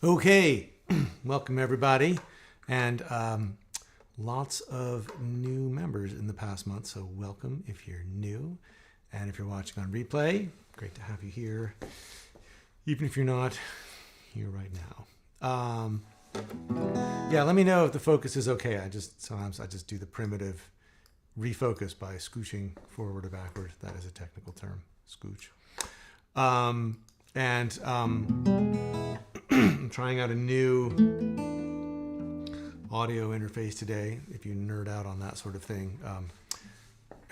Okay, welcome everybody, and lots of new members in the past month, so welcome if you're new, and if you're watching on replay, great to have you here, even if you're not here right now. Yeah, let me know if the focus is okay. Sometimes I just do the primitive refocus by scooching forward or backward. That is a technical term, scooch. I'm trying out a new audio interface today. If you nerd out on that sort of thing,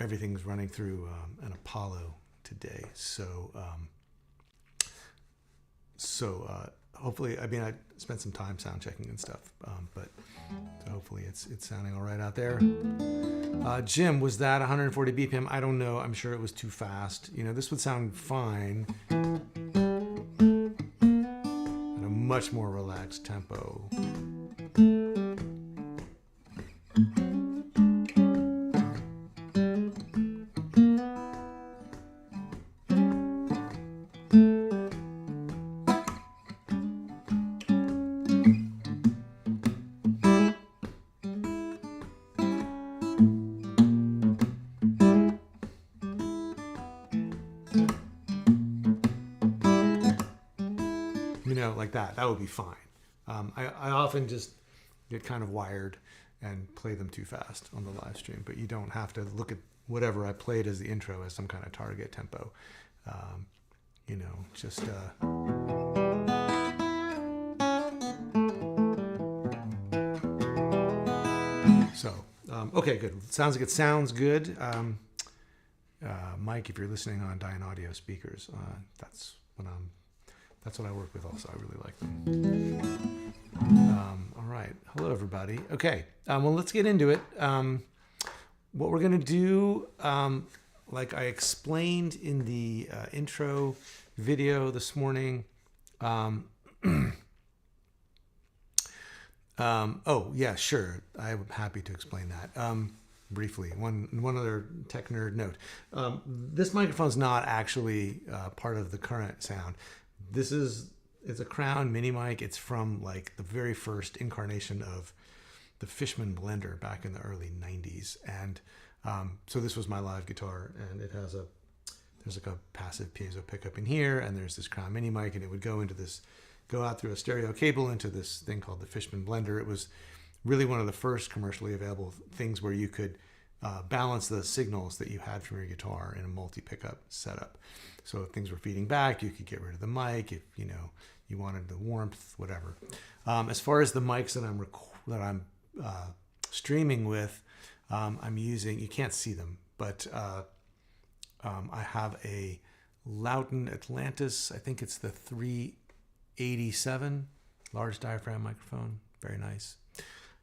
everything's running through an Apollo today. So hopefully, I spent some time sound checking and stuff, but so hopefully it's sounding all right out there. Jim, was that 140 BPM? I don't know. I'm sure it was too fast. This would sound fine at a much more relaxed tempo. Like that would be fine. I often just get kind of wired and play them too fast on the live stream, but you don't have to look at whatever I played as the intro as some kind of target tempo. just okay, good. Sounds like it sounds good. Mike, if you're listening on Diane Audio speakers, that's what I work with also. I really like them. All right. Hello, everybody. Okay. Well, let's get into it. What we're going to do, like I explained in the intro video this morning, oh, yeah, sure. I'm happy to explain that. Briefly, one other tech nerd note. This microphone's not actually part of the current sound. It's a Crown mini mic. It's from like the very first incarnation of the Fishman blender back in the early 90s. And so this was my live guitar, and it has there's like a passive piezo pickup in here, and there's this Crown mini mic, and it would go out through a stereo cable into this thing called the Fishman blender. It was really one of the first commercially available things where you could balance the signals that you had from your guitar in a multi-pickup setup. So if things were feeding back, you could get rid of the mic if you wanted the warmth, whatever. As far as the mics that I'm streaming with, I'm using, you can't see them, but I have a Loudon Atlantis. I think it's the 387 large diaphragm microphone. Very nice.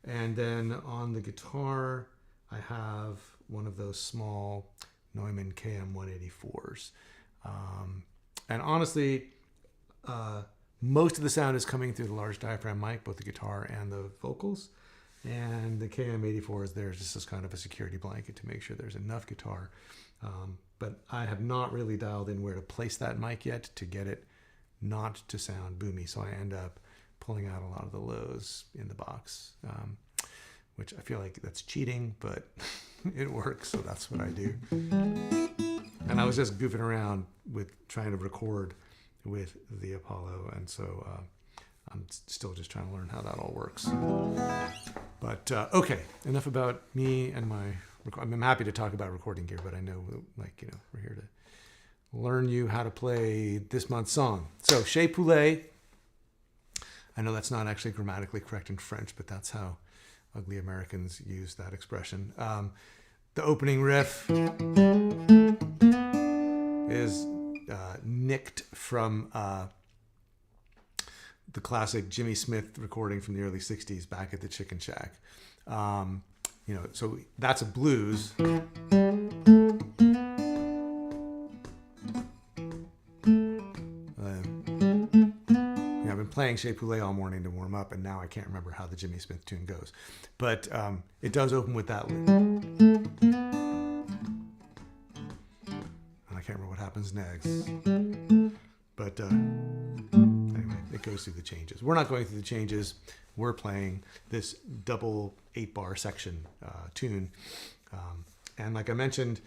And then on the guitar, I have one of those small Neumann KM184s. And honestly, most of the sound is coming through the large diaphragm mic, both the guitar and the vocals. And the KM84 is there just as kind of a security blanket to make sure there's enough guitar. But I have not really dialed in where to place that mic yet to get it not to sound boomy. So I end up pulling out a lot of the lows in the box, which I feel like that's cheating, but it works, so that's what I do. And I was just goofing around with trying to record with the Apollo, and so I'm still just trying to learn how that all works. But okay, enough about me and my. I'm happy to talk about recording gear, but I know, we're here to learn you how to play this month's song. So Chez Poulet. I know that's not actually grammatically correct in French, but that's how ugly Americans use that expression. The opening riff is nicked from the classic Jimmy Smith recording from the early 60s, Back at the Chicken Shack. So that's a blues. I've been playing Chez Poulet all morning to warm up, and now I can't remember how the Jimmy Smith tune goes. But it does open with that. And I can't remember what happens next. But anyway, it goes through the changes. We're not going through the changes. We're playing this double 8-bar section tune. And like I mentioned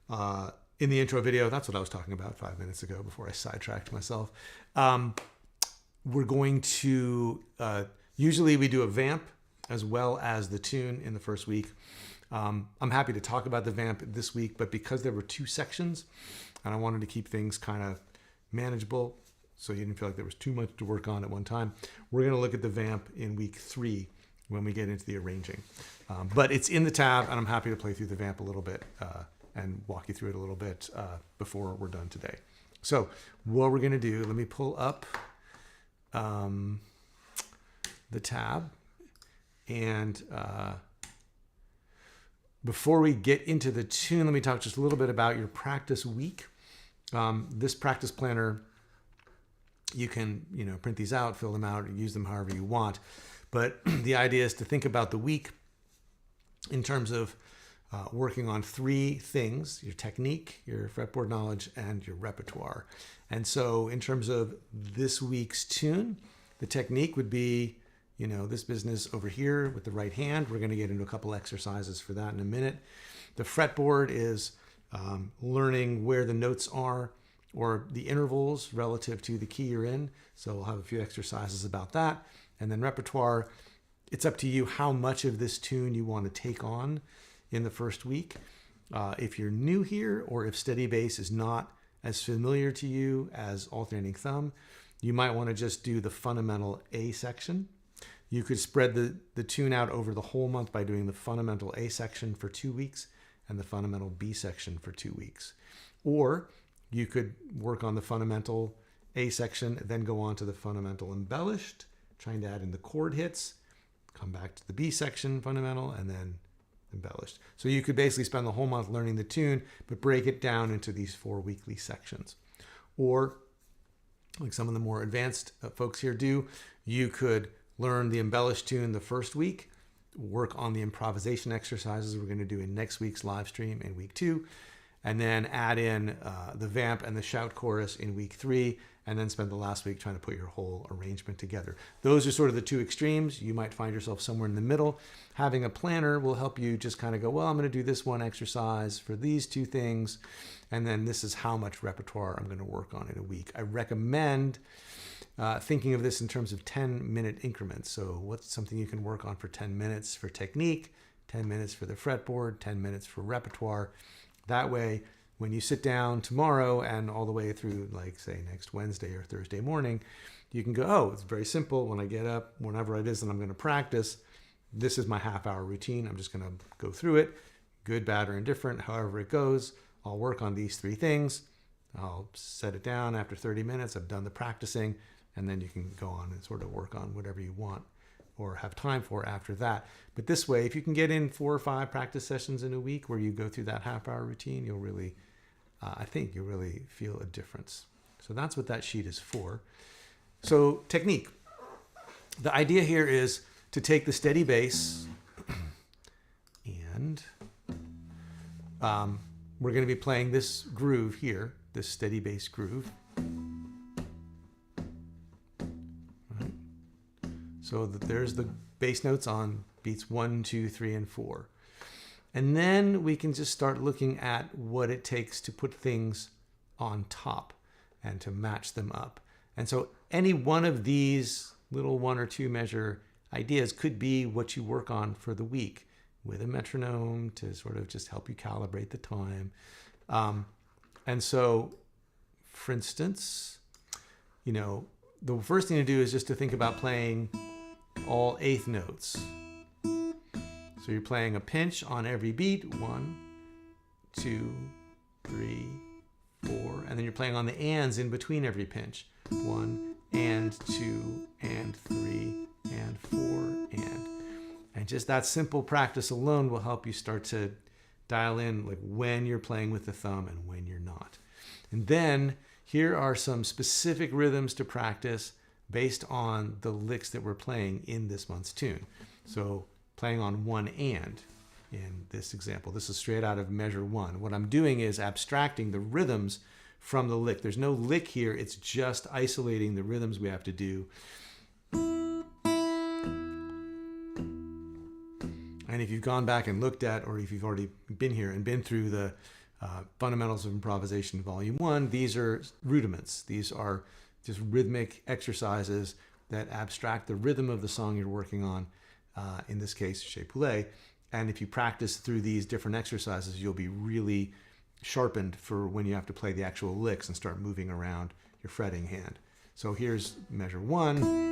in the intro video, that's what I was talking about 5 minutes ago before I sidetracked myself. We're going to, usually we do a vamp as well as the tune in the first week. I'm happy to talk about the vamp this week, but because there were 2 sections and I wanted to keep things kind of manageable so you didn't feel like there was too much to work on at one time, we're going to look at the vamp in week 3 when we get into the arranging. But it's in the tab, and I'm happy to play through the vamp a little bit and walk you through it a little bit before we're done today. So what we're going to do, let me pull up the tab, and before we get into the tune, let me talk just a little bit about your practice week. This practice planner, you can print these out, fill them out, use them however you want, but the idea is to think about the week in terms of working on 3 things: your technique, your fretboard knowledge, and your repertoire. And so in terms of this week's tune, the technique would be, this business over here with the right hand. We're going to get into a couple exercises for that in a minute. The fretboard is learning where the notes are or the intervals relative to the key you're in. So we'll have a few exercises about that. And then repertoire, it's up to you how much of this tune you want to take on in the first week. If you're new here, or if steady bass is not as familiar to you as alternating thumb, you might want to just do the fundamental A section. You could spread the tune out over the whole month by doing the fundamental A section for 2 weeks and the fundamental B section for 2 weeks. Or you could work on the fundamental A section, then go on to the fundamental embellished, trying to add in the chord hits, come back to the B section fundamental, and then embellished. So you could basically spend the whole month learning the tune, but break it down into these 4 weekly sections. Or, like some of the more advanced folks here do, you could learn the embellished tune the first week, work on the improvisation exercises we're going to do in next week's live stream in week 2, and then add in the vamp and the shout chorus in week 3, and then spend the last week trying to put your whole arrangement together. Those are sort of the 2 extremes. You might find yourself somewhere in the middle. Having a planner will help you just kind of go, well, I'm going to do this one exercise for these 2 things, and then this is how much repertoire I'm going to work on in a week. I recommend thinking of this in terms of 10-minute increments. So what's something you can work on for 10 minutes for technique, 10 minutes for the fretboard, 10 minutes for repertoire. That way, when you sit down tomorrow and all the way through, like, say, next Wednesday or Thursday morning, you can go, oh, it's very simple. When I get up, whenever it is that I'm going to practice, this is my half-hour routine. I'm just going to go through it, good, bad, or indifferent, however it goes. I'll work on these 3 things. I'll set it down after 30 minutes. I've done the practicing, and then you can go on and sort of work on whatever you want or have time for after that. But this way, if you can get in 4 or 5 practice sessions in a week where you go through that half-hour routine, you'll really, I think you'll really feel a difference. So that's what that sheet is for. So technique. The idea here is to take the steady bass and we're going to be playing this groove here, this steady bass groove. Right. So there's the bass notes on beats 1, 2, 3, and 4. And then we can just start looking at what it takes to put things on top and to match them up. And so any one of these little 1 or 2 measure ideas could be what you work on for the week with a metronome to sort of just help you calibrate the time. And so, for instance, you know, the first thing to do is just to think about playing all 8th notes. So you're playing a pinch on every beat, 1, 2, 3, 4, and then you're playing on the ands in between every pinch. 1 and 2 and 3 and 4 and just that simple practice alone will help you start to dial in like when you're playing with the thumb and when you're not. And then here are some specific rhythms to practice based on the licks that we're playing in this month's tune. So playing on 1 and in this example, this is straight out of measure 1. What I'm doing is abstracting the rhythms from the lick. There's no lick here, it's just isolating the rhythms we have to do. And if you've gone back and looked at, or if you've already been here and been through the Fundamentals of Improvisation Volume 1, these are rudiments. These are just rhythmic exercises that abstract the rhythm of the song you're working on, in this case, Chez, Poulet. And if you practice through these different exercises, you'll be really sharpened for when you have to play the actual licks and start moving around your fretting hand. So here's measure 1.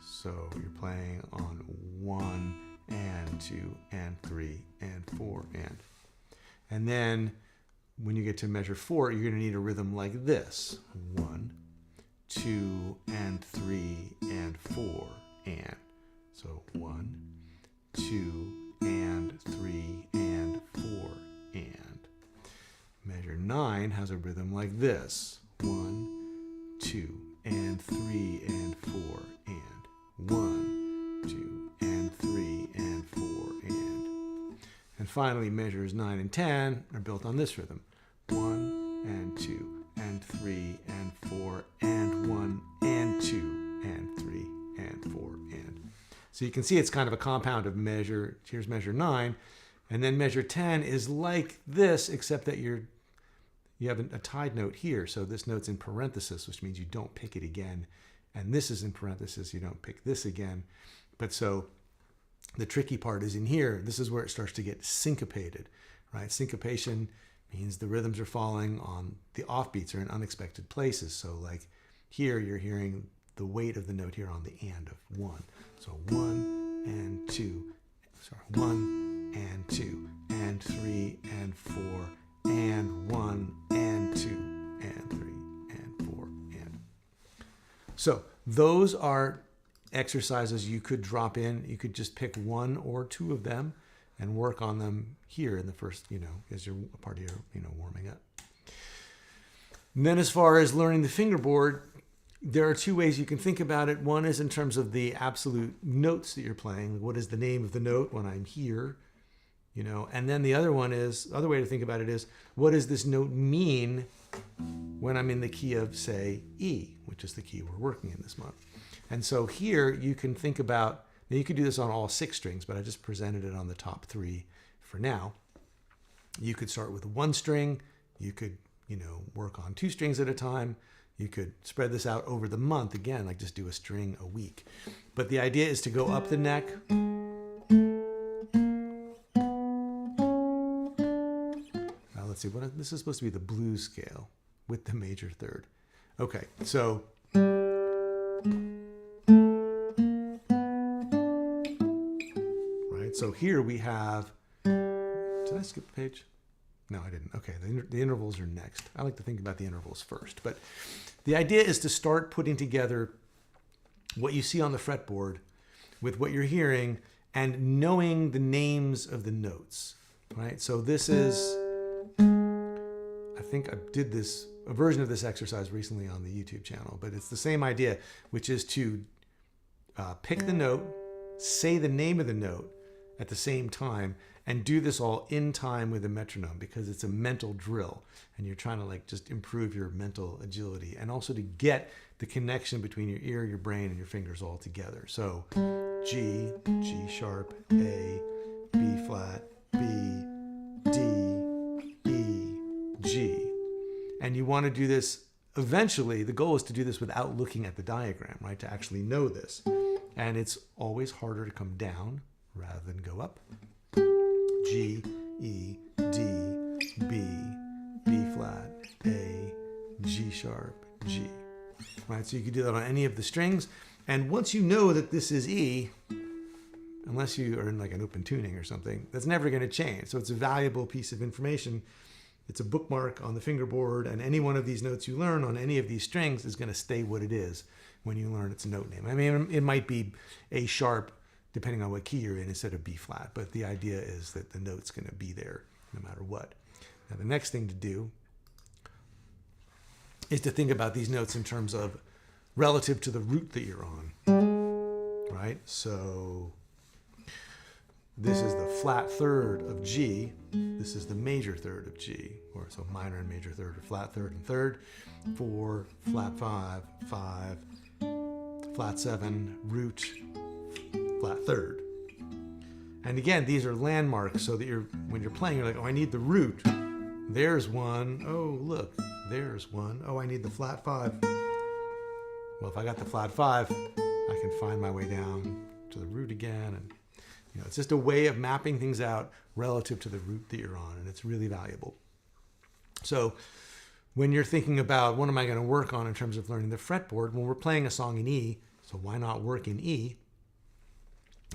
So you're playing on 1 and 2 and 3 and 4 and then when you get to measure 4, you're going to need a rhythm like this: 1, 2 and 3 and 4 and. So 1, 2 and 3 and 4 and. Measure 9 has a rhythm like this: 1, 2 and 3 and 4 and. 1, 2 and 3 and 4 and finally measures 9 and 10 are built on this rhythm: 1 and 2 and 3 and 4 and 1 and 2 and 3 and 4 and. So you can see it's kind of a compound of measure. Here's measure 9, and then measure 10 is like this, except that you have a tied note here, so this note's in parenthesis, which means you don't pick it again. And this is in parenthesis, you don't pick this again. But so the tricky part is in here. This is where it starts to get syncopated, right? Syncopation means the rhythms are falling on the offbeats are in unexpected places. So like here, you're hearing the weight of the note here on the and of 1. So 1 and 2, sorry, 1 and 2 and 3 and 4 and 1 and 2 and 3 and 4 and. So those are exercises you could drop in. You could just pick 1 or 2 of them and work on them here in the first, as you're a part of your, warming up. And then as far as learning the fingerboard, there are 2 ways you can think about it. One is in terms of the absolute notes that you're playing. What is the name of the note when I'm here? And then the other way to think about it is, what does this note mean when I'm in the key of, say, E, which is the key we're working in this month. And so here you can think about, now you could do this on all 6 strings, but I just presented it on the top 3 for now. You could start with 1 string. You could, work on 2 strings at a time. You could spread this out over the month, again, like just do a string a week. But the idea is to go up the neck. Now let's see, this is supposed to be the blues scale with the major third. Okay, so right, so here we have, did I skip a page? No, I didn't. Okay, the intervals are next. I like to think about the intervals first. But the idea is to start putting together what you see on the fretboard with what you're hearing and knowing the names of the notes, right? So this is, I think I did a version of this exercise recently on the YouTube channel, but it's the same idea, which is to pick the note, say the name of the note at the same time, and do this all in time with a metronome, because it's a mental drill and you're trying to just improve your mental agility and also to get the connection between your ear, your brain, and your fingers all together. So G, G sharp, A, B flat, B, D, E, G. And you want to do this eventually. The goal is to do this without looking at the diagram, right? To actually know this. And it's always harder to come down rather than go up. G, E, D, B, B flat, A, G sharp, G. Right, so you can do that on any of the strings. And once you know that this is E, unless you are in like an open tuning or something, that's never going to change. So it's a valuable piece of information. It's a bookmark on the fingerboard, and any one of these notes you learn on any of these strings is going to stay what it is when you learn its note name. I mean, it might be A sharp, depending on what key you're in, instead of B flat. But the idea is that the note's going to be there no matter what. Now, the next thing to do is to think about these notes in terms of relative to the root that you're on, right? So this is the flat third of G. This is the major third of G, or so minor and major third, or flat third and third. 4, flat 5, 5, flat 7, root, flat third. And again, these are landmarks so that when you're playing, you're like, oh, I need the root. There's one. Oh, look, there's one. Oh, I need the flat 5. Well, if I got the flat 5, I can find my way down to the root again. And it's just a way of mapping things out relative to the root that you're on, and it's really valuable. So when you're thinking about what am I going to work on in terms of learning the fretboard, when we're playing a song in E, so why not work in E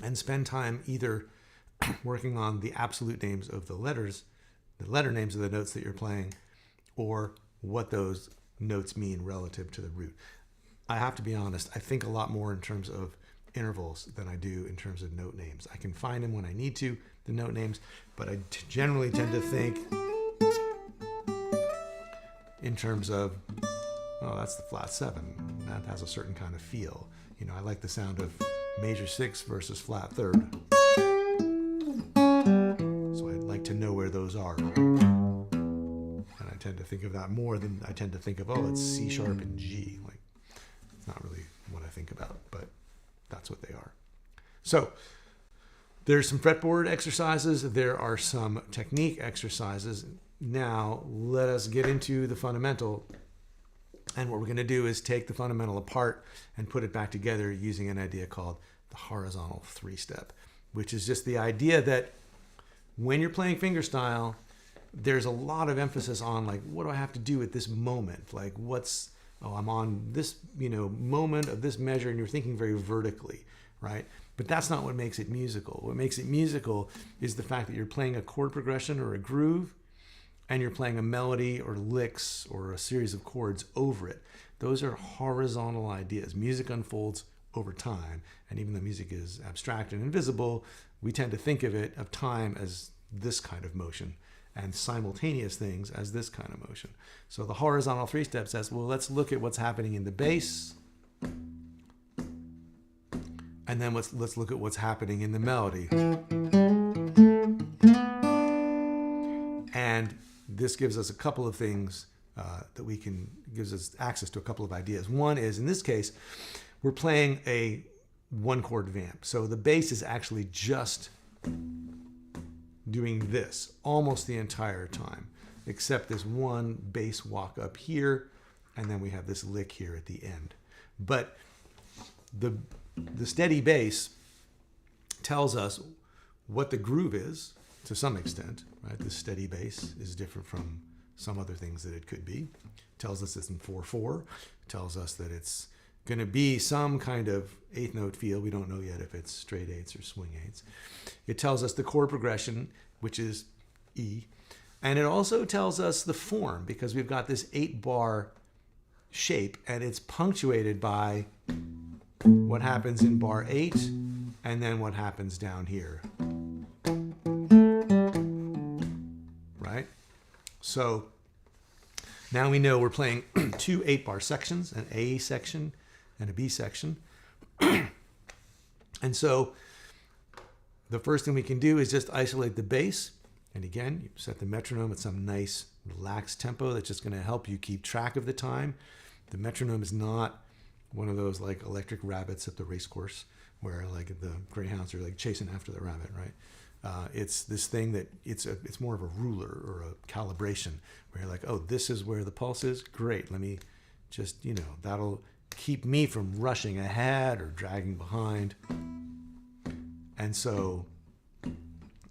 and spend time either working on the absolute names of the letters, the letter names of the notes that you're playing, or what those notes mean relative to the root. I have to be honest, I think a lot more in terms of intervals than I do in terms of note names. I can find them when I need to, the note names, but I generally tend to think in terms of, oh, that's the flat 7. That has a certain kind of feel. I like the sound of major 6 versus flat third. So I'd like to know where those are. And I tend to think of that more than I tend to think of, oh, it's C sharp and G. Like, it's not really what I think about, but that's what they are. So there's some fretboard exercises. There are some technique exercises. Now let us get into the fundamental. And what we're going to do is take the fundamental apart and put it back together using an idea called the horizontal 3-step, which is just the idea that when you're playing fingerstyle, there's a lot of emphasis on like, what do I have to do at this moment? Like I'm on this, moment of this measure, and you're thinking very vertically, right? But that's not what makes it musical. What makes it musical is the fact that you're playing a chord progression or a groove, and you're playing a melody or licks or a series of chords over it. Those are horizontal ideas. Music unfolds over time, and even though music is abstract and invisible, we tend to think of time as this kind of motion, and simultaneous things as this kind of motion. So the horizontal 3-step says, well, let's look at what's happening in the bass, and then let's look at what's happening in the melody. And this gives us a couple of things gives us access to a couple of ideas. One is, in this case, we're playing a 1-chord vamp. So the bass is actually just doing this almost the entire time, except this one bass walk up here, and then we have this lick here at the end. But the steady bass tells us what the groove is to some extent, right? The steady bass is different from some other things that it could be. Tells us it's in 4/4, tells us that it's going to be some kind of 8th note feel. We don't know yet if it's straight 8s or swing 8s. It tells us the chord progression, which is E. And it also tells us the form, because we've got this 8-bar shape, and it's punctuated by what happens in bar 8 and then what happens down here. Right? So now we know we're playing 2 8-bar sections, an A section and a B section. And so the first thing we can do is just isolate the bass. And again, you set the metronome at some nice relaxed tempo that's just going to help you keep track of the time. The metronome is not one of those like electric rabbits at the race course where like the greyhounds are like chasing after the rabbit, right? It's this thing that it's more of a ruler or a calibration where you're like, oh, this is where the pulse is. Great. Let me just, that'll keep me from rushing ahead or dragging behind. And so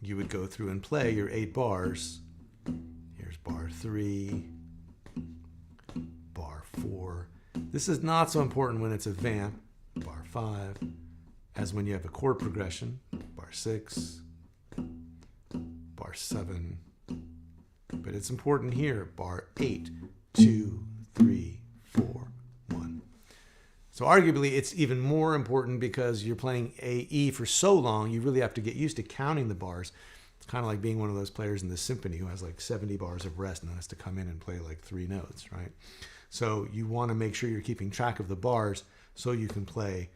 you would go through and play your 8 bars. Here's bar 3, bar 4. This is not so important when it's a vamp, bar 5, as when you have a chord progression, bar 6, bar 7. But it's important here, bar 8, 2, 3, 4, 1. So arguably it's even more important because you're playing A, E for so long, you really have to get used to counting the bars. It's kind of like being one of those players in the symphony who has like 70 bars of rest and then has to come in and play like 3 notes, right? So you want to make sure you're keeping track of the bars so you can play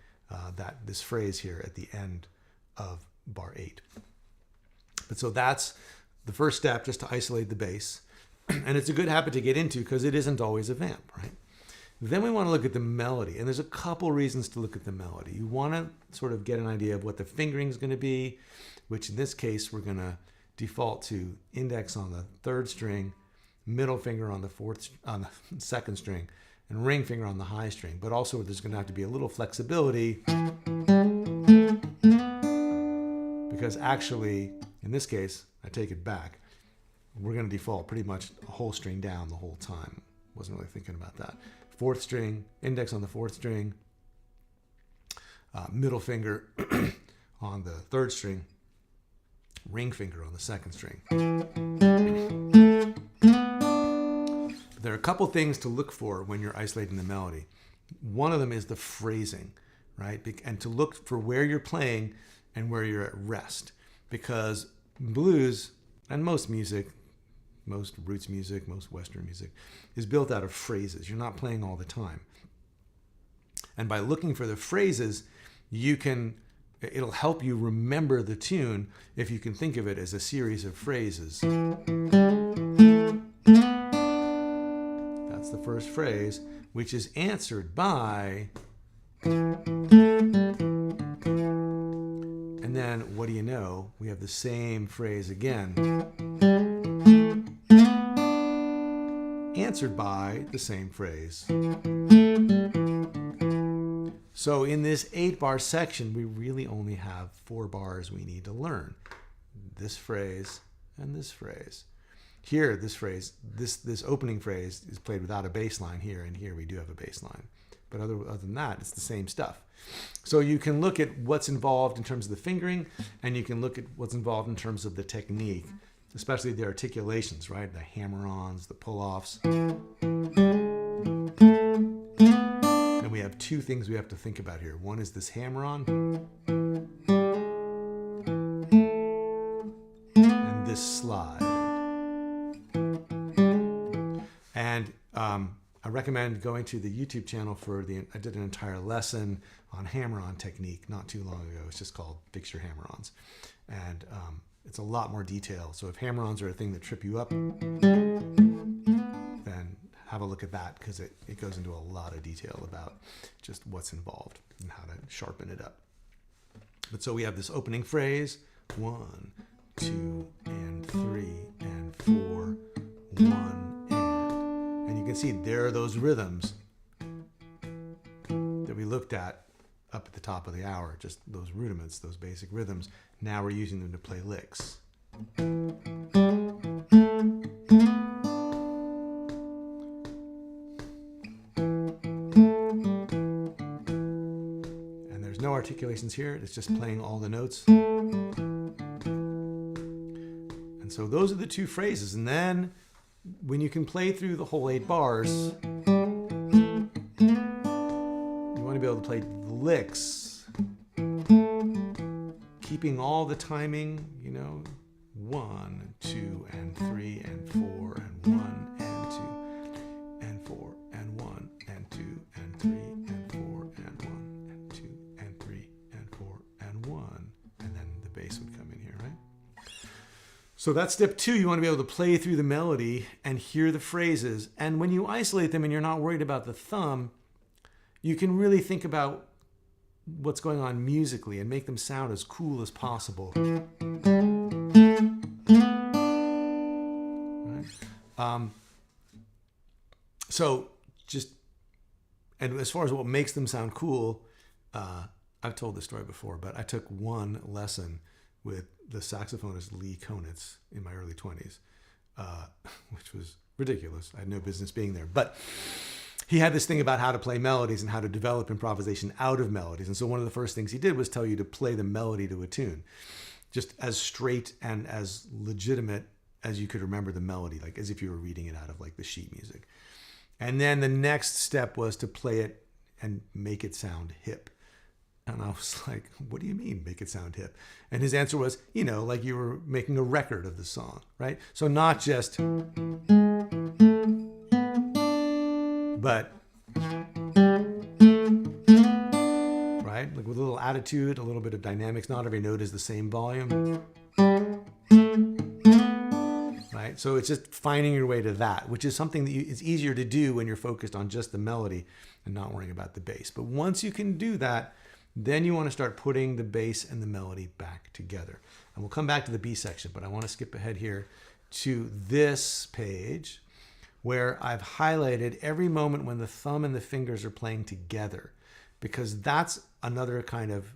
this phrase here at the end of bar 8. But so that's the first step, just to isolate the bass. And it's a good habit to get into because it isn't always a vamp, right? Then we want to look at the melody. And there's a couple reasons to look at the melody. You want to sort of get an idea of what the fingering is going to be, which in this case, we're going to default to index on the 3rd string, middle finger on the 2nd string, and ring finger on the high string. But also there's going to have to be a little flexibility because actually, in this case, I take it back. We're going to default pretty much a whole string down the whole time. Wasn't really thinking about that. 4th string, index on the 4th string, middle finger on the 3rd string, ring finger on the 2nd string. There are a couple things to look for when you're isolating the melody. One of them is the phrasing, right? And to look for where you're playing and where you're at rest. Because blues and most music, most roots music, most Western music, is built out of phrases. You're not playing all the time. And by looking for the phrases, it'll help you remember the tune if you can think of it as a series of phrases. That's the first phrase, which is answered by... And then, what do you know? We have the same phrase again. Answered by the same phrase. So in this 8-bar section, we really only have 4 bars we need to learn. This phrase and this phrase. Here, this phrase, this opening phrase is played without a bass line here, and here we do have a bass line. But other than that, it's the same stuff. So you can look at what's involved in terms of the fingering, and you can look at what's involved in terms of the technique, especially the articulations, right? The hammer-ons, the pull-offs. And we have two things we have to think about here. One is this hammer-on, and this slide. And I recommend going to the YouTube channel I did an entire lesson on hammer-on technique not too long ago. It's just called Fix Your Hammer-ons. And it's a lot more detail. So if hammer-ons are a thing that trip you up, then have a look at that, because it goes into a lot of detail about just what's involved and how to sharpen it up. But so we have this opening phrase, 1, 2, and 3, and 4, 1, and you can see there are those rhythms that we looked at up at the top of the hour, just those rudiments, those basic rhythms. Now we're using them to play licks. And there's no articulations here, it's just playing all the notes. And so those are the two phrases. And then when you can play through the whole 8 bars, you want to be able to play the licks, keeping all the timing, 1, 2, and 3, and 4, and 1, and 2, and 4, and 1, and 2, and 3, and 4, and 1, and 2, and 3, and 4, and 1. And then the bass would come in here, right? So that's step 2. You want to be able to play through the melody and hear the phrases. And when you isolate them and you're not worried about the thumb, you can really think about what's going on musically and make them sound as cool as possible. Right? And as far as what makes them sound cool, I've told this story before, but I took one lesson with the saxophonist Lee Konitz in my early 20s, which was ridiculous. I had no business being there. But he had this thing about how to play melodies and how to develop improvisation out of melodies. And so one of the first things he did was tell you to play the melody to a tune, just as straight and as legitimate as you could remember the melody, like as if you were reading it out of like the sheet music. And then the next step was to play it and make it sound hip. And I was like, what do you mean, make it sound hip? And his answer was, like you were making a record of the song, right? So not just, but, right? Like with a little attitude, a little bit of dynamics. Not every note is the same volume. Right? So it's just finding your way to that, which is something that it's easier to do when you're focused on just the melody and not worrying about the bass. But once you can do that, then you want to start putting the bass and the melody back together. And we'll come back to the B section, but I want to skip ahead here to this page where I've highlighted every moment when the thumb and the fingers are playing together, because that's another kind of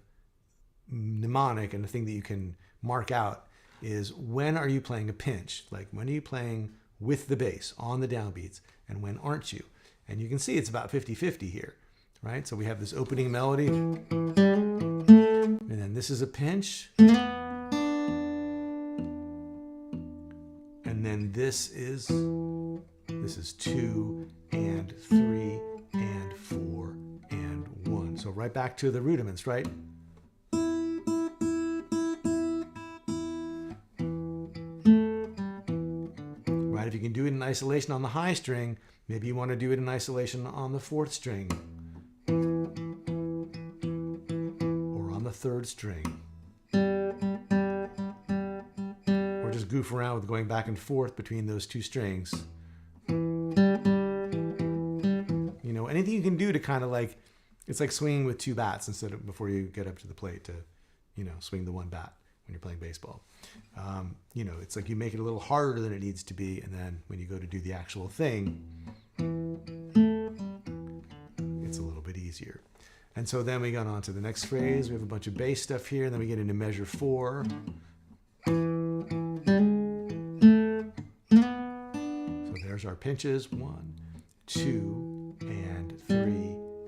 mnemonic, and the thing that you can mark out is when are you playing a pinch? Like when are you playing with the bass on the downbeats, and when aren't you? And you can see it's about 50-50 here, right? So we have this opening melody, and then this is a pinch, and then this is 2 and 3 and 4 and 1. So right back to the rudiments, right? Right, if you can do it in isolation on the high string, maybe you want to do it in isolation on the 4th string or on the 3rd string, or just goof around with going back and forth between those 2 strings. Anything you can do to kind of like, it's like swinging with 2 bats instead of before you get up to the plate to, swing the 1 bat when you're playing baseball. It's like you make it a little harder than it needs to be, and then when you go to do the actual thing, it's a little bit easier. And so then we got on to the next phrase. We have a bunch of bass stuff here, and then we get into measure 4. there's our pinches. 1, 2, and 3,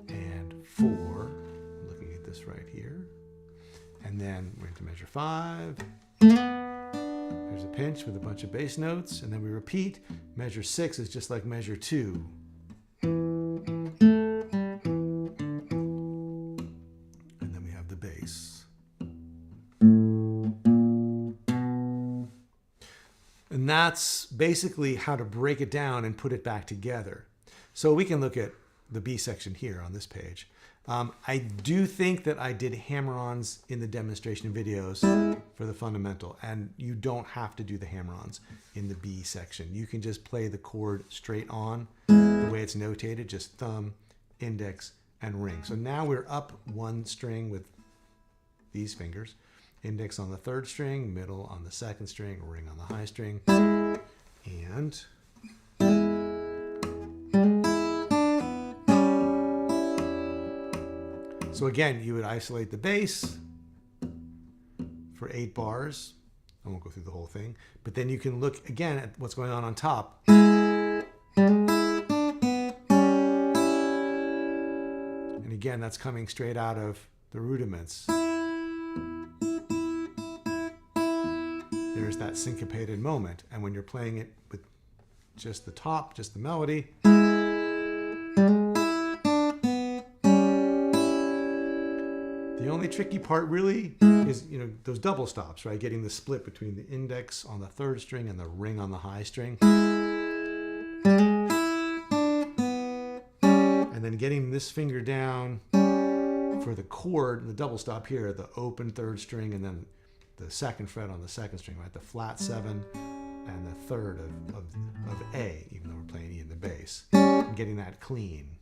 and 4. I'm looking at this right here. And then we're going to measure 5. There's a pinch with a bunch of bass notes. And then we repeat. Measure 6 is just like measure 2. And then we have the bass. And that's basically how to break it down and put it back together. So we can look at the B section here on this page. I do think that I did hammer-ons in the demonstration videos for the fundamental, and you don't have to do the hammer-ons in the B section. You can just play the chord straight on the way it's notated, just thumb, index, and ring. So now we're up one string with these fingers, index on the 3rd string, middle on the 2nd string, ring on the high string, and so again, you would isolate the bass for 8 bars. I won't go through the whole thing, but then you can look again at what's going on top. And again, that's coming straight out of the rudiments. There's that syncopated moment. And when you're playing it with just the top, just the melody, the only tricky part really is, those double stops, right? Getting the split between the index on the 3rd string and the ring on the high string. And then getting this finger down for the chord, the double stop here, the open 3rd string, and then the 2nd fret on the 2nd string, right? The flat 7 and the 3rd of A, even though we're playing E in the bass. And getting that clean.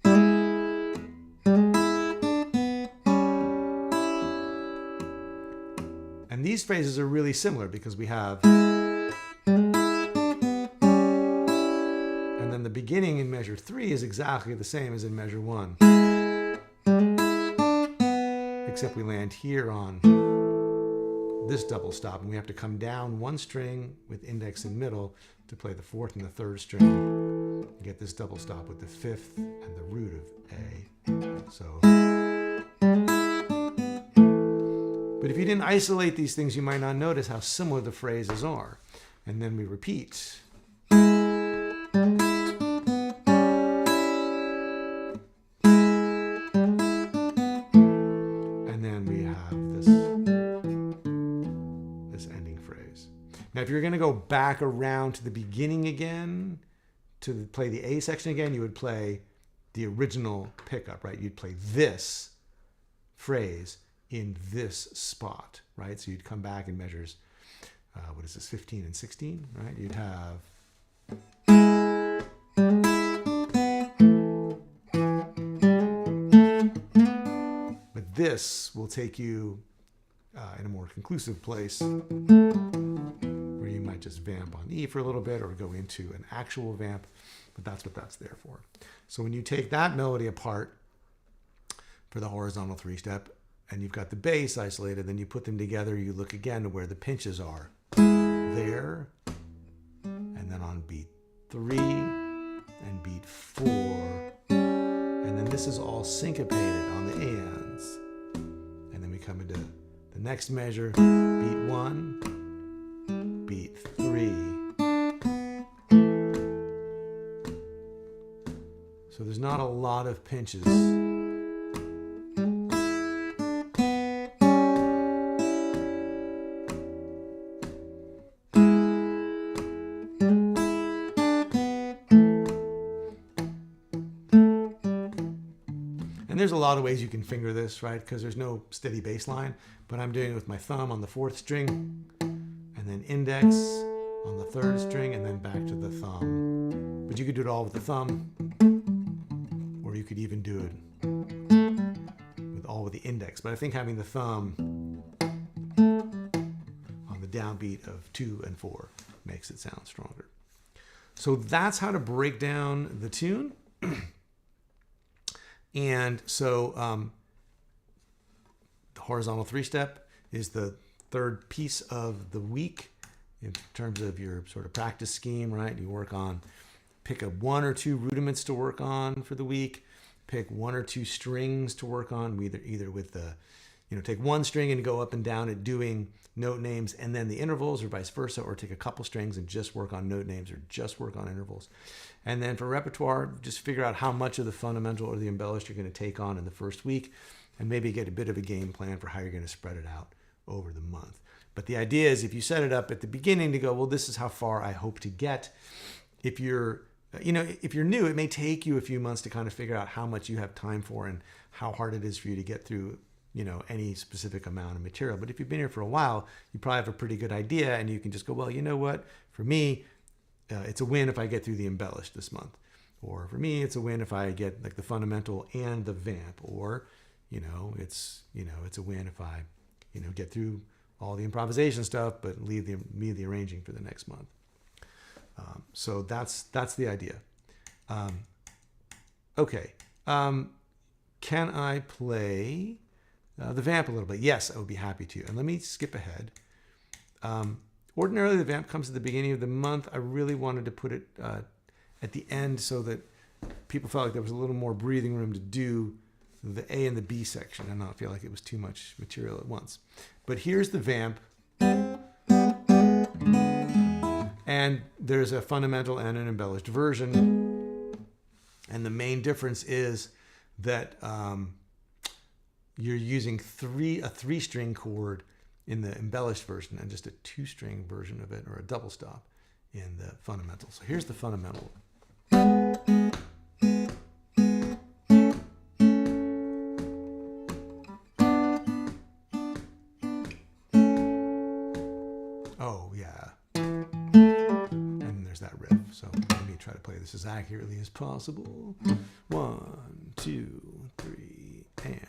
And these phrases are really similar because we have, and then the beginning in measure 3 is exactly the same as in measure 1. Except we land here on this double stop, and we have to come down one string with index and middle to play the 4th and the 3rd string. And get this double stop with the 5th and the root of A. So. But if you didn't isolate these things, you might not notice how similar the phrases are. And then we repeat. And then we have this ending phrase. Now, if you're going to go back around to the beginning again, to play the A section again, you would play the original pickup, right? You'd play this phrase in this spot, right? So you'd come back in measures, 15 and 16, right? You'd have, but this will take you in a more conclusive place where you might just vamp on E for a little bit or go into an actual vamp, but that's what that's there for. So when you take that melody apart for the horizontal 3-step, and you've got the bass isolated, then you put them together, you look again to where the pinches are. There, and then on beat 3, and beat 4, and then this is all syncopated on the ands. And then we come into the next measure, beat 1, beat 3. So there's not a lot of pinches. And there's a lot of ways you can finger this, right? Because there's no steady bass line, but I'm doing it with my thumb on the 4th string, and then index on the 3rd string, and then back to the thumb. But you could do it all with the thumb, or you could even do it with all with the index. But I think having the thumb on the downbeat of 2 and 4 makes it sound stronger. So that's how to break down the tune. And so the horizontal 3-step is the 3rd piece of the week in terms of your sort of practice scheme, right? You work on pick up 1 or 2 rudiments to work on for the week. Pick 1 or 2 strings to work on, either with the, take 1 string and go up and down at doing note names and then the intervals, or vice versa, or take a couple strings and just work on note names or just work on intervals. And then for repertoire, just figure out how much of the fundamental or the embellished you're going to take on in the first week, and maybe get a bit of a game plan for how you're going to spread it out over the month. But the idea is, if you set it up at the beginning to go, well, this is how far I hope to get. If you're new, it may take you a few months to kind of figure out how much you have time for and how hard it is for you to get through, any specific amount of material. But if you've been here for a while, you probably have a pretty good idea, and you can just go, well, you know what? For me, it's a win if I get through the embellished this month. Or for me, it's a win if I get like the fundamental and the vamp. Or, it's a win if I, get through all the improvisation stuff, but leave the arranging for the next month. So that's the idea. Okay. Can I play the vamp a little bit? Yes, I would be happy to. And let me skip ahead. Ordinarily, the vamp comes at the beginning of the month. I really wanted to put it at the end so that people felt like there was a little more breathing room to do the A and the B section and not feel like it was too much material at once. But here's the vamp. And there's a fundamental and an embellished version. And the main difference is that you're using a 3-string chord in the embellished version and just a 2-string version of it, or a double stop in the fundamental. So here's the fundamental. Oh, yeah. And there's that riff. So let me try to play this as accurately as possible. 1, 2, 3, and...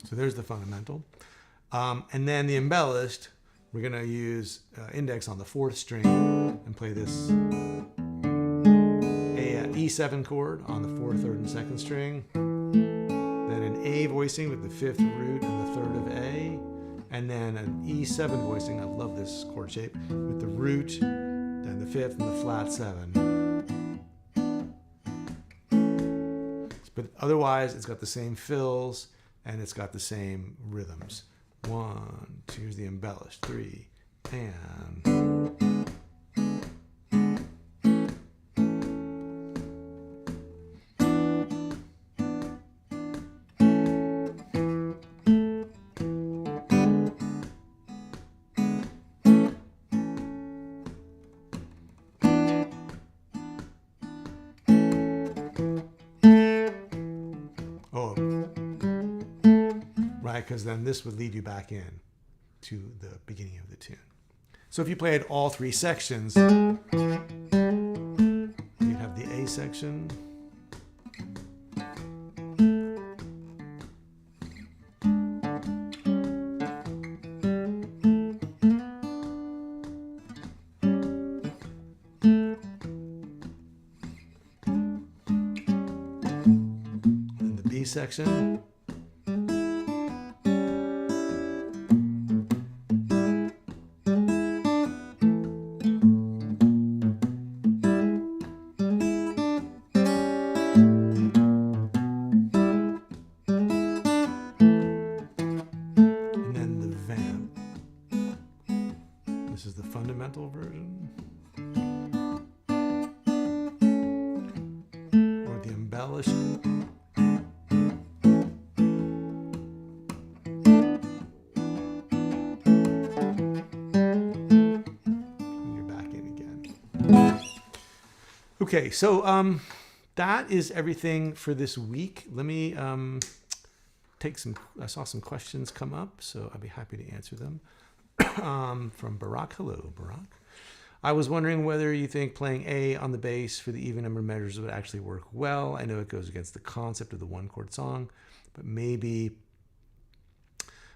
So there's the fundamental. And then the embellished, we're going to use index on the 4th string and play this E7 chord on the 4th, 3rd, and 2nd string. Then an A voicing with the 5th root and the 3rd of A. And then an E7 voicing, I love this chord shape, with the root, then the 5th, and the flat 7. But otherwise, it's got the same fills, and it's got the same rhythms. 1, 2, here's the embellished. 3, and... because then this would lead you back in to the beginning of the tune. So if you played all 3 sections, you'd have the A section, and the B section. This is the fundamental version. Or the embellished. And you're back in again. Okay, so that is everything for this week. Let me I saw some questions come up, so I'd be happy to answer them. From Barack. Hello, Barack. I was wondering whether you think playing A on the bass for the even number measures would actually work well. I know it goes against the concept of the 1-chord song, but maybe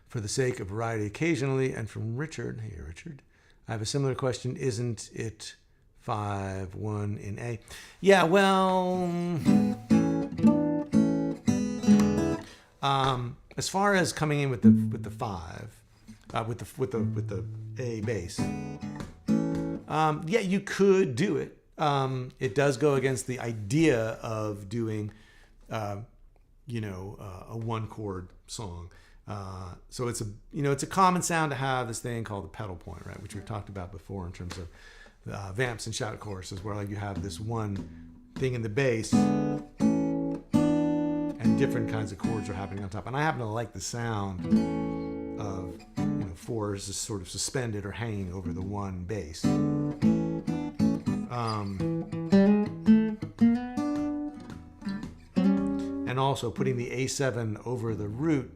for the sake of variety occasionally. And from Richard, hey Richard, I have a similar question. Isn't it 5-1 in A? Yeah, well, as far as coming in with the 5, with the A bass, yeah, you could do it. It does go against the idea of doing, a 1-chord song. So it's a common sound to have this thing called the pedal point, right? Which we've talked about before in terms of vamps and shout choruses, where like you have this one thing in the bass and different kinds of chords are happening on top. And I happen to like the sound of 4s just sort of suspended or hanging over the one bass. And also putting the A7 over the root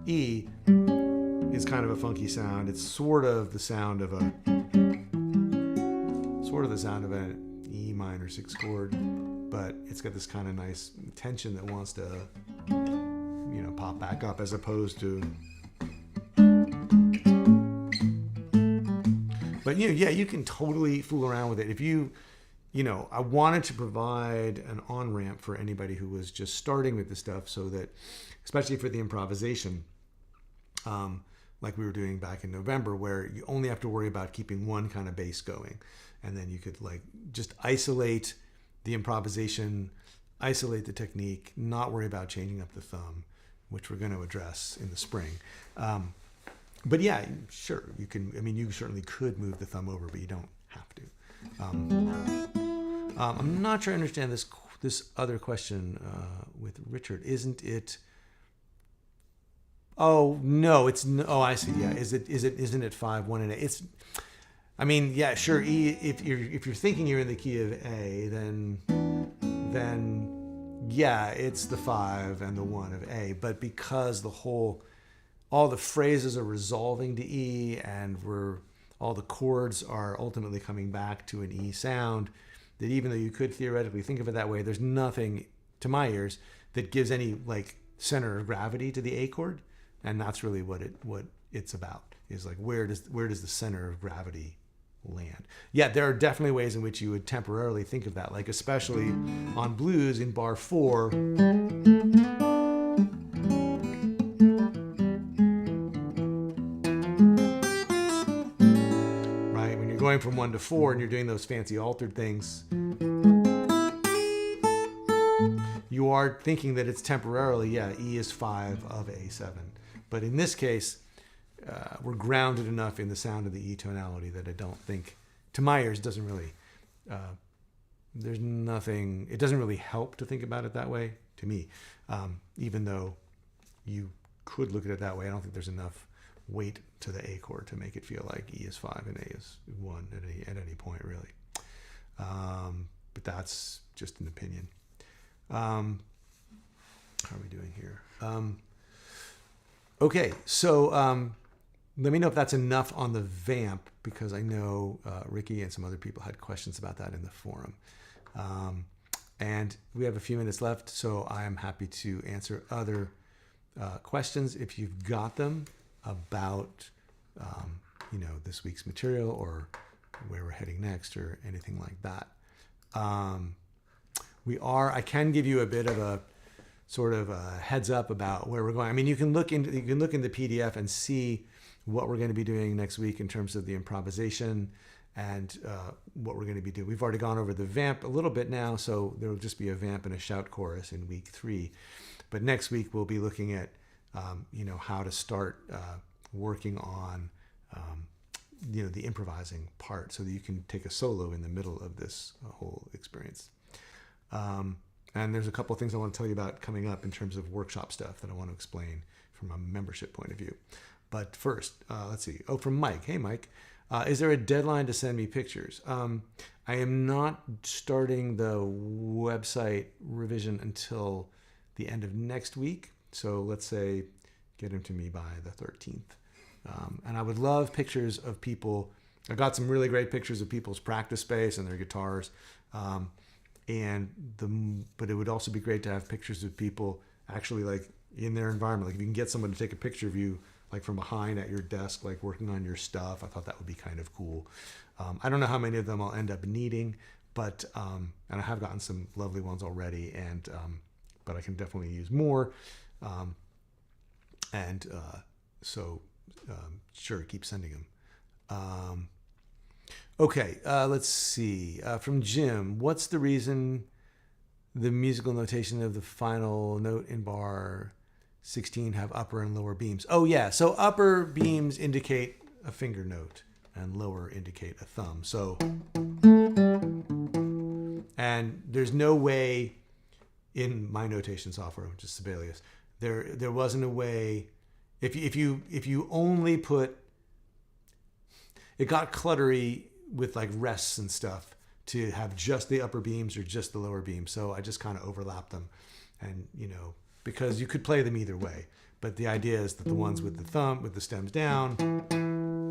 E is kind of a funky sound. It's sort of the sound of an E minor 6 chord, but it's got this kind of nice tension that wants to, pop back up as opposed to. But you can totally fool around with it. If I wanted to provide an on-ramp for anybody who was just starting with this stuff so that, especially for the improvisation, like we were doing back in November, where you only have to worry about keeping one kind of bass going. And then you could just isolate the improvisation, isolate the technique, not worry about changing up the thumb, which we're going to address in the spring. But yeah, sure, you can. I mean, you certainly could move the thumb over, but you don't have to. I'm not sure I understand this other question with Richard. Isn't it? Oh no, it's no. Oh, I see. Yeah, isn't it 5-1 in A? It's. I mean, yeah, sure. E. If you're thinking you're in the key of A, then yeah, it's the 5 and the 1 of A. But because all the phrases are resolving to E, and all the chords are ultimately coming back to an E sound, that even though you could theoretically think of it that way, there's nothing, to my ears, that gives any center of gravity to the A chord, and that's really what it's about. Is where does the center of gravity land? Yeah, there are definitely ways in which you would temporarily think of that, especially on blues in bar 4. Going from 1 to 4 and you're doing those fancy altered things, you are thinking that it's temporarily, E is 5 of A7. But in this case, we're grounded enough in the sound of the E tonality that I don't think, to my ears, doesn't really, there's nothing, it doesn't really help to think about it that way, to me. Even though you could look at it that way, I don't think there's enough weight to the A chord to make it feel like E is 5 and A is 1 at any point, really. But that's just an opinion. How are we doing here? Okay, so let me know if that's enough on the vamp, because I know Ricky and some other people had questions about that in the forum. And we have a few minutes left, so I am happy to answer other questions if you've got them about this week's material or where we're heading next or anything like that. I can give you a bit of a sort of a heads up about where we're going. I mean, you can look in the PDF and see what we're going to be doing next week in terms of the improvisation and what we're going to be doing. We've already gone over the vamp a little bit now, so there will just be a vamp and a shout chorus in week 3. But next week we'll be looking at how to start working on, the improvising part so that you can take a solo in the middle of this whole experience. And there's a couple of things I want to tell you about coming up in terms of workshop stuff that I want to explain from a membership point of view. But first, let's see. Oh, from Mike. Hey, Mike. Is there a deadline to send me pictures? I am not starting the website revision until the end of next week. So let's say get them to me by the 13th. And I would love pictures of people. I got some really great pictures of people's practice space and their guitars. But it would also be great to have pictures of people actually in their environment. Like if you can get someone to take a picture of you like from behind at your desk, like working on your stuff, I thought that would be kind of cool. I don't know how many of them I'll end up needing, but and I have gotten some lovely ones already, and but I can definitely use more. So sure, keep sending them. Okay, let's see. From Jim, what's the reason the musical notation of the final note in bar 16 have upper and lower beams? Oh yeah, so upper beams indicate a finger note and lower indicate a thumb. So, and there's no way in my notation software, which is Sibelius, there wasn't a way. If you only put, it got cluttery with like rests and stuff to have just the upper beams or just the lower beams. So I just kind of overlapped them, and because you could play them either way. But the idea is that the ones with the stems down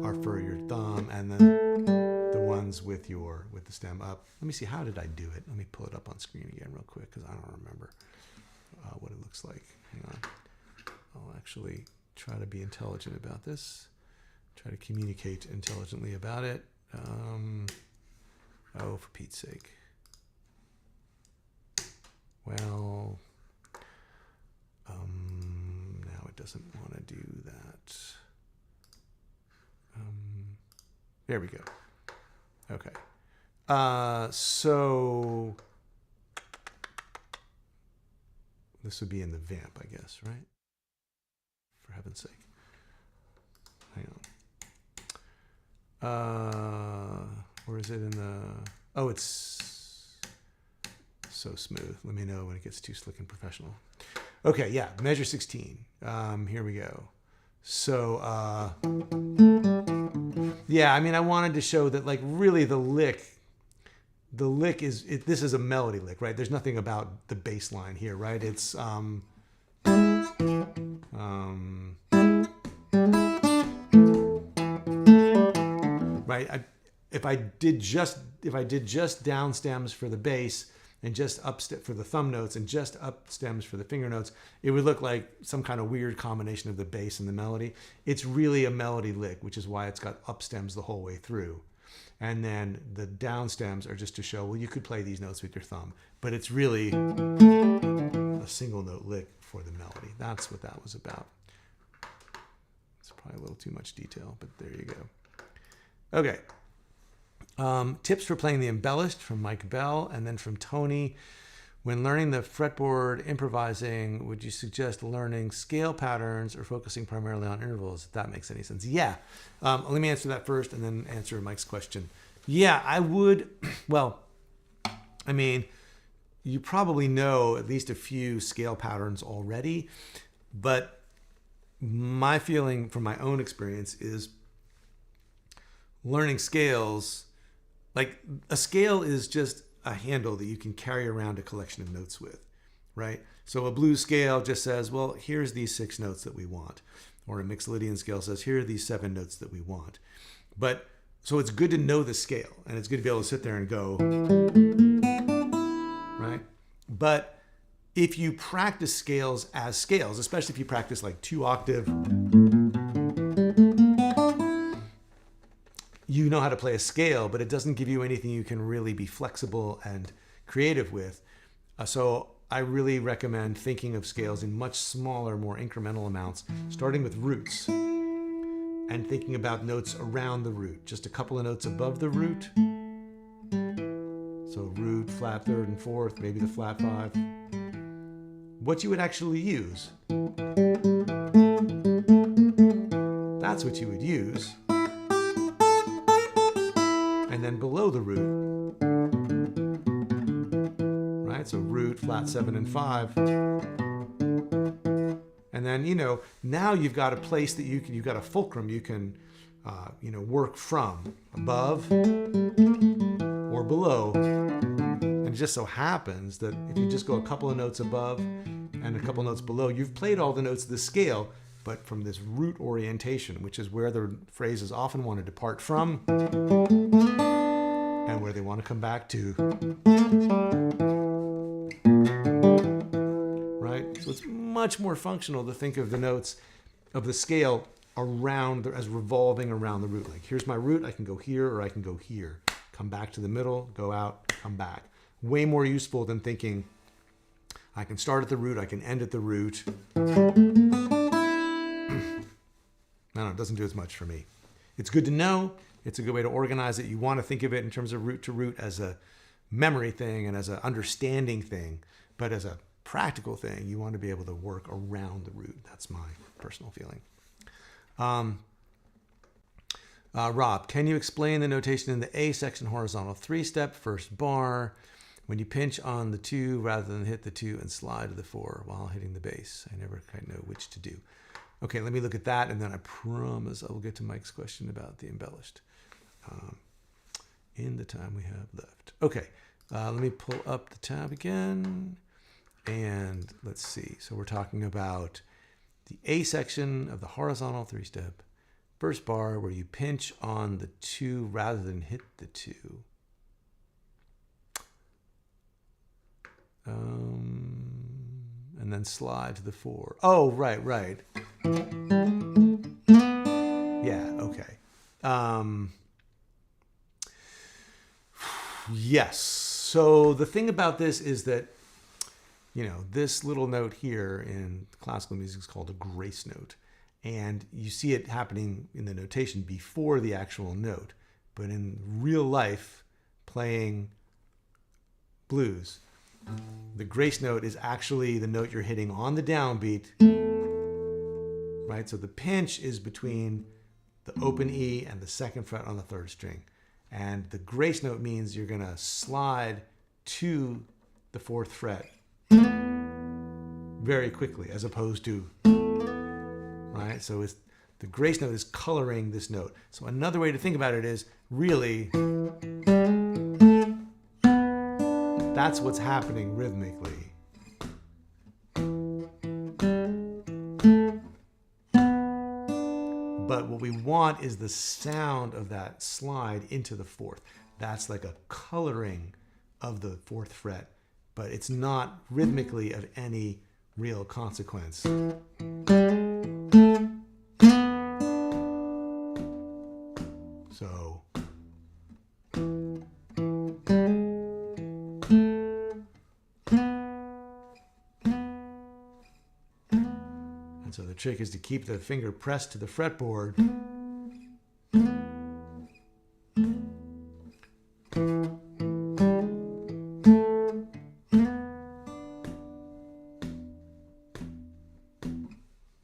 are for your thumb, and then the ones with the stem up. Let me see, how did I do it? Let me pull it up on screen again real quick because I don't remember what it looks like. Hang on. I'll actually try to be intelligent about this. Try to communicate intelligently about it. Oh, for Pete's sake. Well, now it doesn't want to do that. There we go. Okay. So this would be in the vamp, I guess, right? For heaven's sake. Hang on. Or is it in the... Oh, it's so smooth. Let me know when it gets too slick and professional. Okay, yeah, measure 16. Here we go. So, yeah, I mean, I wanted to show that, like, really the lick is... this is a melody lick, right? There's nothing about the bass line here, right? It's... right? If I did just down stems for the bass and just up for the thumb notes and just up stems for the finger notes, it would look like some kind of weird combination of the bass and the melody. It's really a melody lick, which is why it's got up stems the whole way through. And then the down stems are just to show, well, you could play these notes with your thumb, but it's really a single note lick for the melody. That's what that was about. It's probably a little too much detail, but there you go. Okay. Tips for playing the embellished from Mike Bell, and then from Tony. When learning the fretboard improvising, would you suggest learning scale patterns or focusing primarily on intervals, if that makes any sense? Yeah. Let me answer that first and then answer Mike's question. Yeah, I would. Well, I mean, you probably know at least a few scale patterns already, but my feeling from my own experience is learning scales, like a scale is just a handle that you can carry around a collection of notes with, right? So a blues scale just says, well, here's these 6 notes that we want. Or a Mixolydian scale says, here are these 7 notes that we want. But so it's good to know the scale, and it's good to be able to sit there and go, right? But if you practice scales as scales, especially if you practice like 2-octave, you know how to play a scale, but it doesn't give you anything you can really be flexible and creative with. So I really recommend thinking of scales in much smaller, more incremental amounts, starting with roots and thinking about notes around the root, just a couple of notes above the root. So root, flat 3rd and 4th, maybe the flat 5. What you would actually use. That's what you would use. And then below the root, right? So root, flat 7 and 5. And then, now you've got a place that you've got a fulcrum you can, work from, above or below. And it just so happens that if you just go a couple of notes above and a couple notes below, you've played all the notes of the scale, but from this root orientation, which is where the phrases often want to depart from and where they want to come back to. Right? right? So it's much more functional to think of the notes of the scale around, as revolving around the root. Like, here's my root, I can go here or I can go here. Come back to the middle, go out, come back. Way more useful than thinking, I can start at the root, I can end at the root. I don't know, it doesn't do as much for me. It's good to know. It's a good way to organize it. You want to think of it in terms of root to root as a memory thing and as an understanding thing. But as a practical thing, you want to be able to work around the root. That's my personal feeling. Rob, can you explain the notation in the A section horizontal 3-step first bar when you pinch on the 2 rather than hit the 2 and slide to the 4 while hitting the bass? I never quite know which to do. Okay, let me look at that, and then I promise I will get to Mike's question about the embellished in the time we have left. Okay, let me pull up the tab again, and let's see. So we're talking about the A section of the horizontal 3-step first bar where you pinch on the 2 rather than hit the 2. And then slide to the 4. Oh, right. Yeah, okay. Yes. So the thing about this is that, you know, this little note here in classical music is called a grace note. And you see it happening in the notation before the actual note. But in real life, playing blues, the grace note is actually the note you're hitting on the downbeat, right? So the pinch is between the open E and the 2nd fret on the 3rd string. And the grace note means you're going to slide to the 4th fret very quickly, as opposed to, right? So it's, the grace note is coloring this note. So another way to think about it is really, that's what's happening rhythmically. But what we want is the sound of that slide into the 4th. That's like a coloring of the 4th fret, but it's not rhythmically of any real consequence. So so the trick is to keep the finger pressed to the fretboard.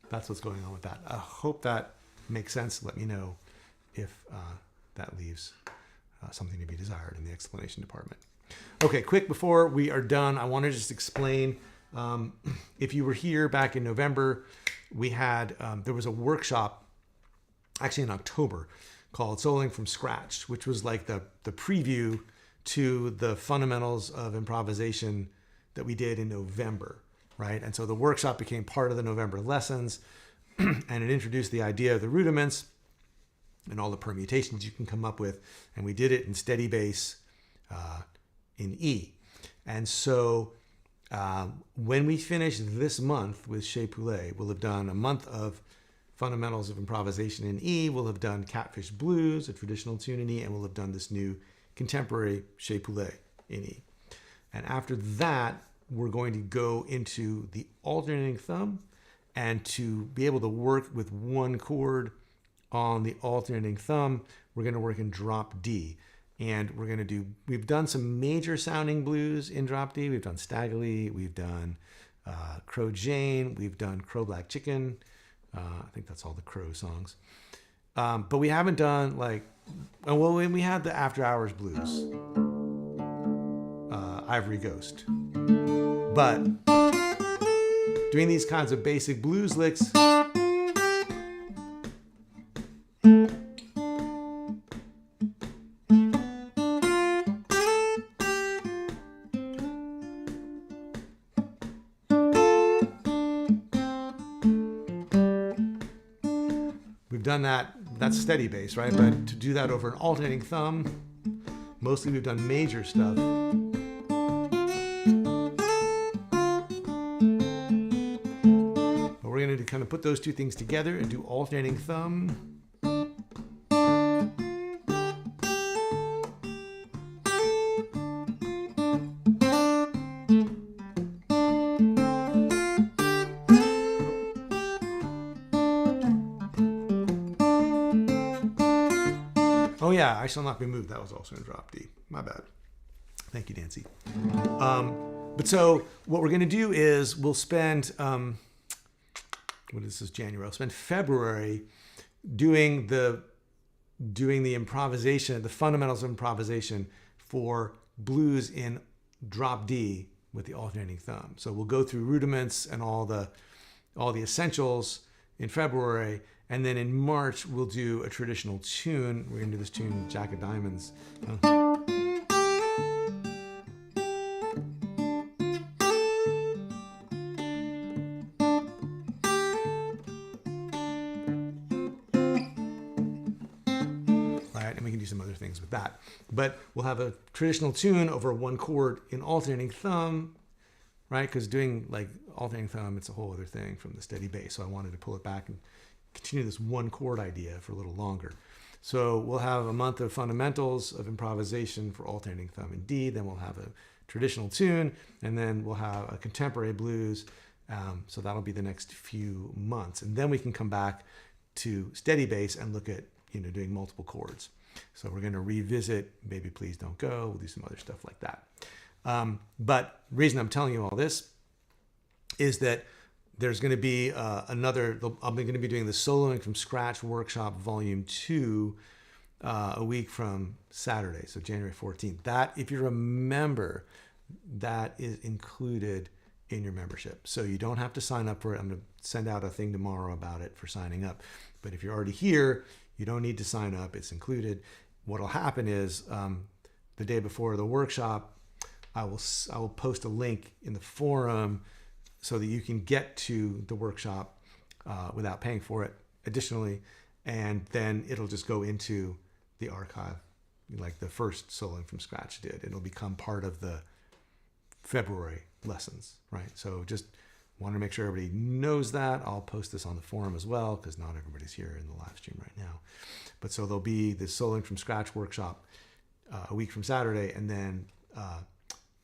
That's what's going on with that. I hope that makes sense. Let me know if that leaves something to be desired in the explanation department. Okay, quick before we are done, I want to just explain, if you were here back in November, we had, there was a workshop actually in October called Soloing from Scratch, which was like the preview to the fundamentals of improvisation that we did in November, right? And so the workshop became part of the November lessons, and it introduced the idea of the rudiments and all the permutations you can come up with. And we did it in steady bass in E. And so when we finish this month with Chez, Poulet, we'll have done a month of fundamentals of improvisation in E. We'll have done Catfish Blues, a traditional tune in E, and we'll have done this new contemporary Chez, Poulet in E. And after that, we're going to go into the alternating thumb, and to be able to work with one chord on the alternating thumb, we're going to work in drop D. And we're going to do, we've done some major sounding blues in drop D. We've done Staggerly, we've done Crow Jane, we've done Crow Black Chicken. I think that's all the Crow songs. But we haven't done like, well, when we had the After Hours blues, Ivory Ghost. But doing these kinds of basic blues licks, we've done that, that's steady bass, right? But to do that over an alternating thumb, mostly we've done major stuff. kind of put those two things together and do alternating thumb. Oh yeah, I Shall Not Be Moved. That was also in drop D. My bad. Thank you, Nancy. But so what we're going to do is we'll spend, what is this, January? We'll spend February doing the improvisation, the fundamentals of improvisation for blues in drop D with the alternating thumb. So we'll go through rudiments and all the essentials in February. And then in March, we'll do a traditional tune. We're going to do this tune, Jack of Diamonds. Right, and we can do some other things with that. But we'll have a traditional tune over one chord in alternating thumb, right? Because doing like alternating thumb, it's a whole other thing from the steady bass. So I wanted to pull it back and continue this one chord idea for a little longer. So we'll have a month of fundamentals of improvisation for alternating thumb and D. Then we'll have a traditional tune, and then we'll have a contemporary blues. So that'll be the next few months. And then we can come back to steady bass and look at, doing multiple chords. So we're going to revisit Baby Please Don't Go. We'll do some other stuff like that. But the reason I'm telling you all this is that there's going to be I'm going to be doing the Soloing from Scratch Workshop Volume 2 a week from Saturday, so January 14th. That, if you're a member, that is included in your membership. So you don't have to sign up for it. I'm going to send out a thing tomorrow about it for signing up. But if you're already here, you don't need to sign up. It's included. What will happen is the day before the workshop, I will post a link in the forum so that you can get to the workshop without paying for it additionally. And then it'll just go into the archive like the first Soloing from Scratch did. It'll become part of the February lessons, right? So just want to make sure everybody knows that. I'll post this on the forum as well because not everybody's here in the live stream right now. But so there'll be the Soloing from Scratch workshop a week from Saturday, and then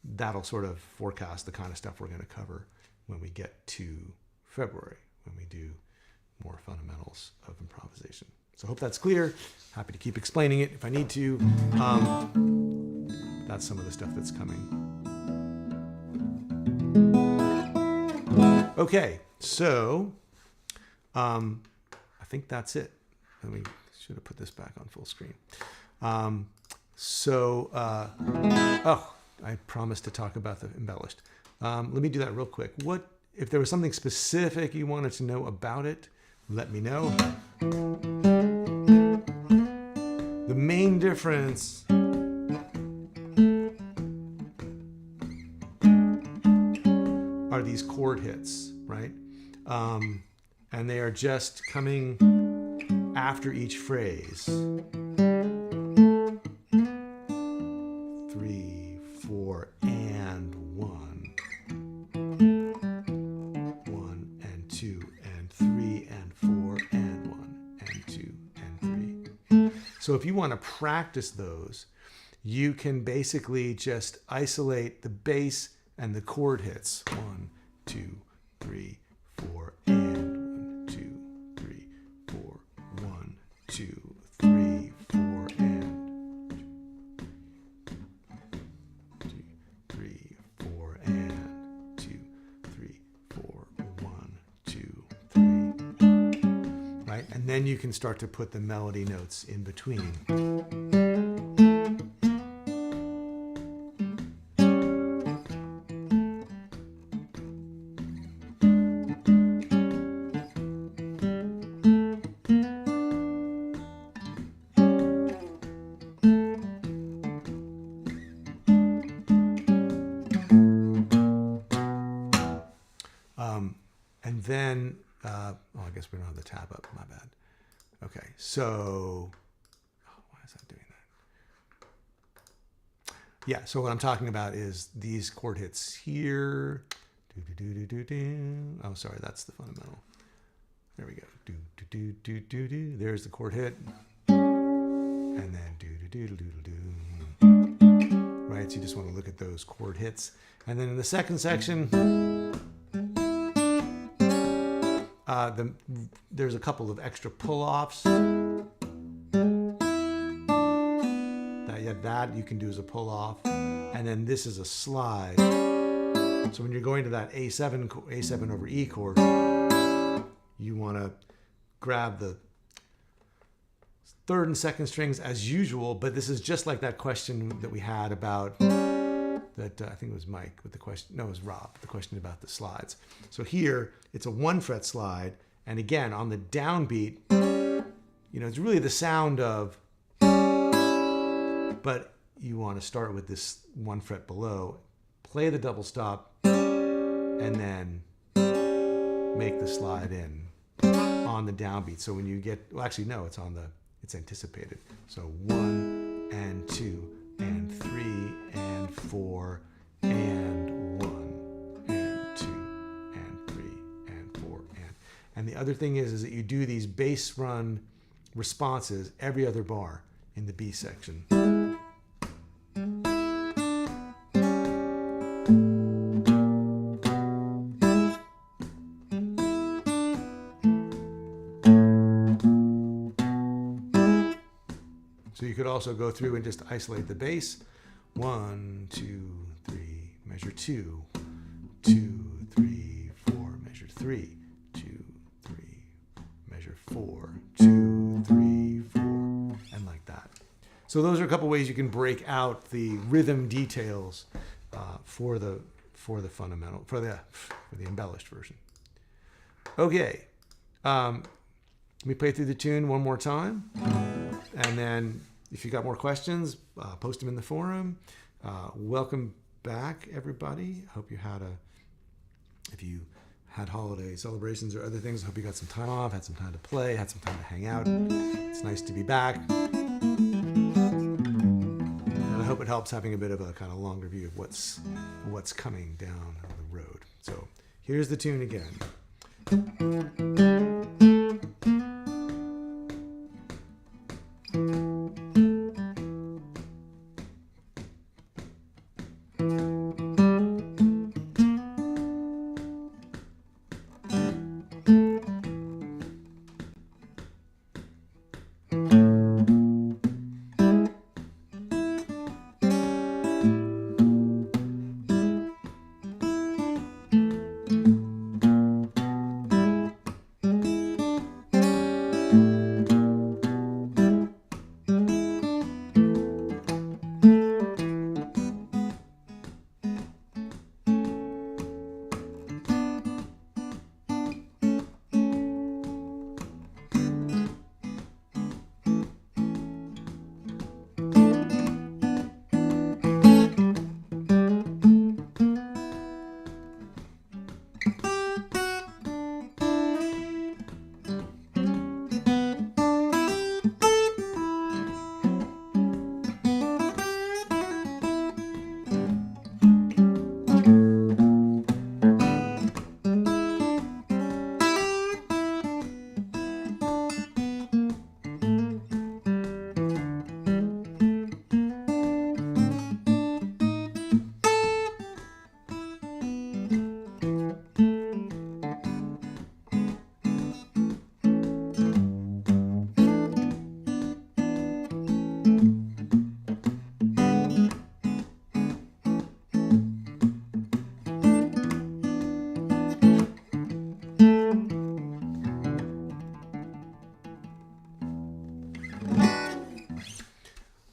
that'll sort of forecast the kind of stuff we're going to cover when we get to February, when we do more fundamentals of improvisation. So I hope that's clear. Happy to keep explaining it if I need to. That's some of the stuff that's coming. Okay, so I think that's it. Should have put this back on full screen. I promised to talk about the embellished. Let me do that real quick. If there was something specific you wanted to know about it, let me know. The main difference are these chord hits, right? And they are just coming after each phrase. 3, 4, and 1. 1 and 2 and 3 and 4 and 1 and 2 and 3. So if you want to practice those, you can basically just isolate the bass and the chord hits. 1, 2, 3, 4, and 1, 2, 3, 4, 1, 2, 3, 4, and 2, 3, 4, and 2, 3, 4, 1, 2, 3. Right? And then you can start to put the melody notes in between. And then, I guess we don't have the tab up, my bad. Okay, so, why is that doing that? Yeah, so what I'm talking about is these chord hits here. Oh, sorry, that's the fundamental. There we go. Do, do, do, do, do, do. There's the chord hit. And then do, do, do, do, do, do. Right, so you just want to look at those chord hits. And then in the second section, there's a couple of extra pull-offs. That you can do as a pull-off. And then this is a slide. So when you're going to that A7 over E chord, you want to grab the third and second strings as usual, but this is just like that question that we had about that. I think it was Mike with the question. No, it was Rob. The question about the slides. So here it's a 1 fret slide, and again on the downbeat, it's really the sound of, but you want to start with this 1 fret below, play the double stop, and then make the slide in on the downbeat. So when you get, well, actually no, it's anticipated. So 1 and 2 and 3 and 4 and 1 and 2 and 3 and 4 and the other thing is that you do these bass run responses every other bar in the B section. So you could also go through and just isolate the bass. 1, 2, 3, measure 2, 2, 3, 4, measure 3, 2, 3, measure 4, 2, 3, 4, and like that. So those are a couple ways you can break out the rhythm details for the fundamental, for the embellished version. Okay, let me play through the tune one more time, and then if you got more questions, post them in the forum. Welcome back, everybody. Hope you had if you had holiday celebrations or other things, I hope you got some time off, had some time to play, had some time to hang out. It's nice to be back. And I hope it helps having a bit of a kind of longer view of what's coming down the road. So here's the tune again.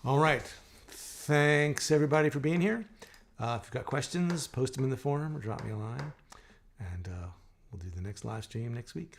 All right. Thanks, everybody, for being here. If you've got questions, post them in the forum or drop me a line. And we'll do the next live stream next week.